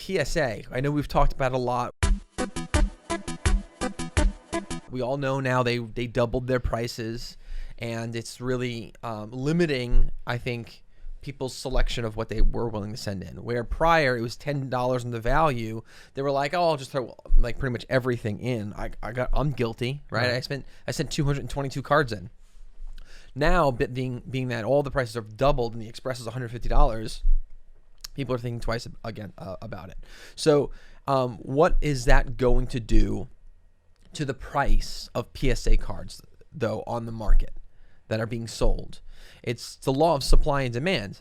PSA, I know we've talked about it a lot. We all know now they doubled their prices, and it's really limiting, I think, people's selection of what they were willing to send in. Where prior it was $10 on the value, they were like, oh, I'll just throw like pretty much everything in. I'm guilty, right? I sent 222 cards in. Now, being that all the prices have doubled and the Express is $150, people are thinking twice again about it. So what is that going to do to the price of PSA cards, though, on the market that are being sold? It's the law of supply and demand.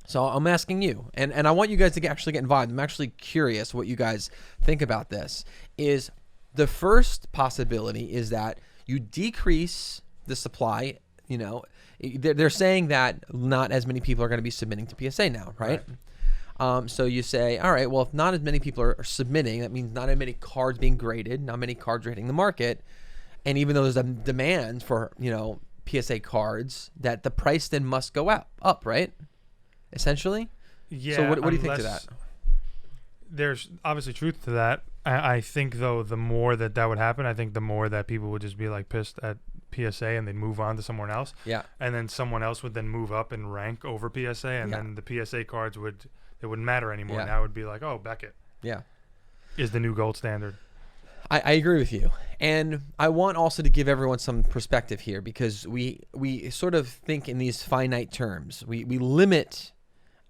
So I'm asking you, and I want you guys to actually get involved. I'm actually curious what you guys think about this. Is the first possibility is that you decrease the supply. You know, they're saying that not as many people are going to be submitting to PSA now, right? So you say, all right, well, if not as many people are submitting, that means not as many cards being graded, not many cards are hitting the market. And even though there's a demand for, PSA cards, that the price then must go up, right? Essentially? Yeah. So what do you think to that? There's obviously truth to that. I think, though, the more that would happen, I think the more that people would just be like pissed at PSA and they'd move on to someone else. Yeah. And then someone else would then move up in rank over PSA, and then the PSA cards it wouldn't matter anymore. Yeah. Now it would be like, oh, Beckett is the new gold standard. I agree with you. And I want also to give everyone some perspective here, because we sort of think in these finite terms. We limit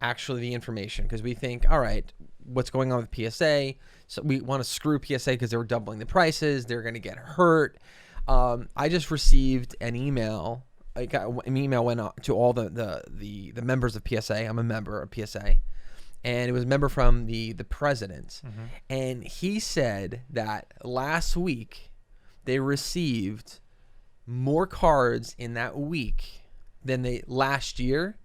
actually the information because we think, all right, what's going on with PSA? So we want to screw PSA because they were doubling the prices. They're going to get hurt. I just received an email. An email went out to all the members of PSA. I'm a member of PSA. And it was a member from the president. Mm-hmm. And he said that last week they received more cards in that week than last year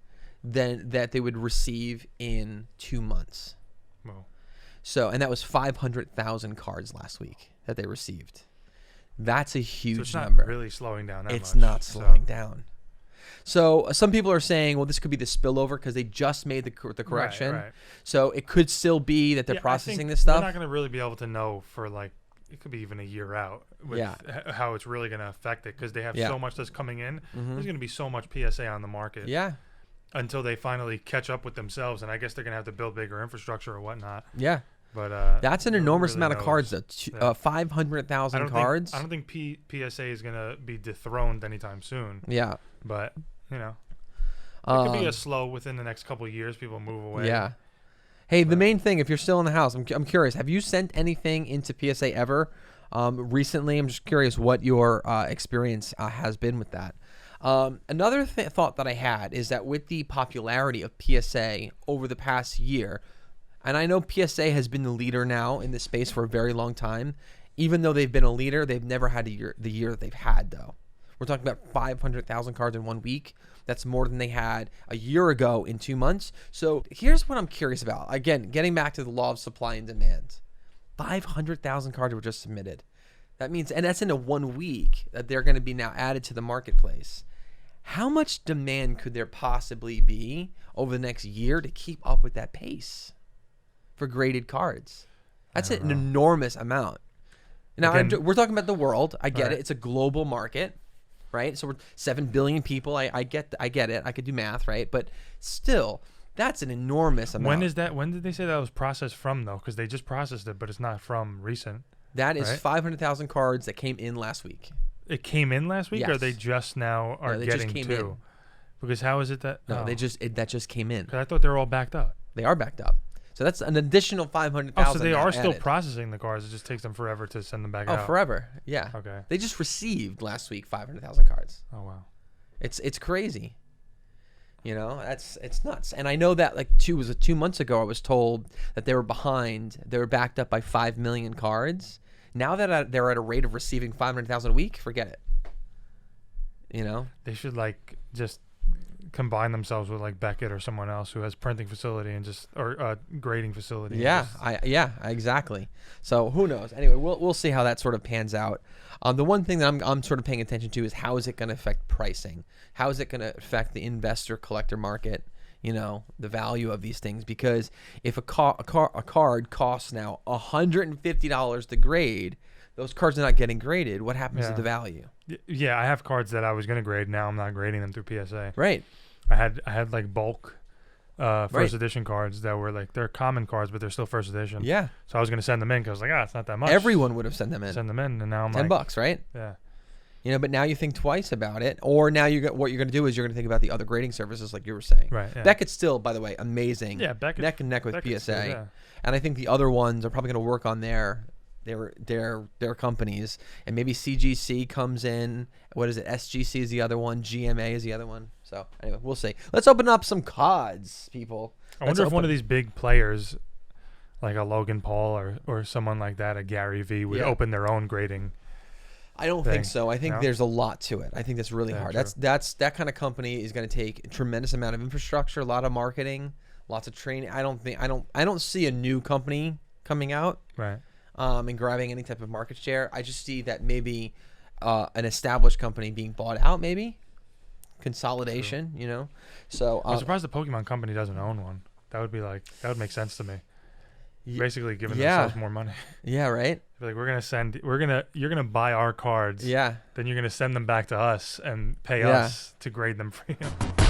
than that they would receive in 2 months. Wow. So, and that was 500,000 cards last week that they received. That's a huge number. It's not really slowing down that much. It's not slowing down. So some people are saying, well, this could be the spillover because they just made the correction. Right. So it could still be that they're processing this stuff. We're not going to really be able to know for it could be even a year out with how it's really going to affect it, because they have so much that's coming in. Mm-hmm. There's going to be so much PSA on the market. Yeah. Until they finally catch up with themselves, and I guess they're going to have to build bigger infrastructure or whatnot. Yeah. But that's an enormous amount of cards, though. 500,000 cards. I don't think PSA is going to be dethroned anytime soon. Yeah. But, it could be a slow within the next couple of years. People move away. Yeah. Hey, the main thing, if you're still in the house, I'm curious. Have you sent anything into PSA ever recently? I'm just curious what your experience has been with that. Another thought that I had is that with the popularity of PSA over the past year, and I know PSA has been the leader now in this space for a very long time. Even though they've been a leader, they've never had the year that they've had, though. We're talking about 500,000 cards in 1 week. That's more than they had a year ago in 2 months. So here's what I'm curious about. Again, getting back to the law of supply and demand. 500,000 cards were just submitted. That means, and that's in a 1 week, that they're going to be now added to the marketplace. How much demand could there possibly be over the next year to keep up with that pace for graded cards? That's an enormous amount. Now, we're talking about the world. I get it. It's a global market, right? So we're 7 billion people. I get it. I could do math, right? But still, that's an enormous amount. When did they say that was processed from, though? Because they just processed it, but it's not from recent. That is 500,000 cards that came in last week. It came in last week, yes. Or they just now are getting to? In. Because how is it that? No, that just came in. Because I thought they were all backed up. They are backed up. So that's an additional 500,000. So they are still processing the cards. It just takes them forever to send them back out. Oh, forever. Yeah. Okay. They just received last week 500,000 cards. Oh wow. It's crazy. It's nuts. And I know that 2 months ago I was told that they were behind. They were backed up by 5 million cards. Now that they're at a rate of receiving 500,000 a week, forget it. They should just combine themselves with Beckett or someone else who has printing facility and or grading facility. Yeah, exactly. So who knows? Anyway, we'll see how that sort of pans out. The one thing that I'm sort of paying attention to is how is it going to affect pricing? How is it going to affect the investor collector market? the value of these things, because if a card costs now $150 to grade, those cards are not getting graded. What happens to the value? Yeah, I have cards that I was gonna grade. Now I'm not grading them through PSA. Right. I had like bulk first edition cards that were like, they're common cards, but they're still first edition. Yeah. So I was gonna send them in because I was like, it's not that much. Everyone would have sent them in. And now I'm $10, right? Yeah. But now you think twice about it, or now what you're going to do is you're going to think about the other grading services, like you were saying. Right. Yeah. Beckett's still, by the way, amazing. Yeah, Beckett, neck and neck with Beckett's PSA, good, yeah. and I think the other ones are probably going to work on their companies, and maybe CGC comes in. What is it? SGC is the other one. GMA is the other one. So anyway, we'll see. Let's open up some CODs, people. I wonder if one of these big players, like a Logan Paul or someone like that, a Gary V, would open their own grading. I don't think so. I think there's a lot to it. I think that's really hard. True. That kind of company is going to take a tremendous amount of infrastructure, a lot of marketing, lots of training. I don't see a new company coming out, right, and grabbing any type of market share. I just see that maybe an established company being bought out, maybe consolidation. True. So I'm surprised the Pokemon company doesn't own one. That would make sense to me. Basically giving themselves more money. Yeah, right. Like, you're gonna buy our cards. Yeah. Then you're gonna send them back to us and pay us to grade them for you.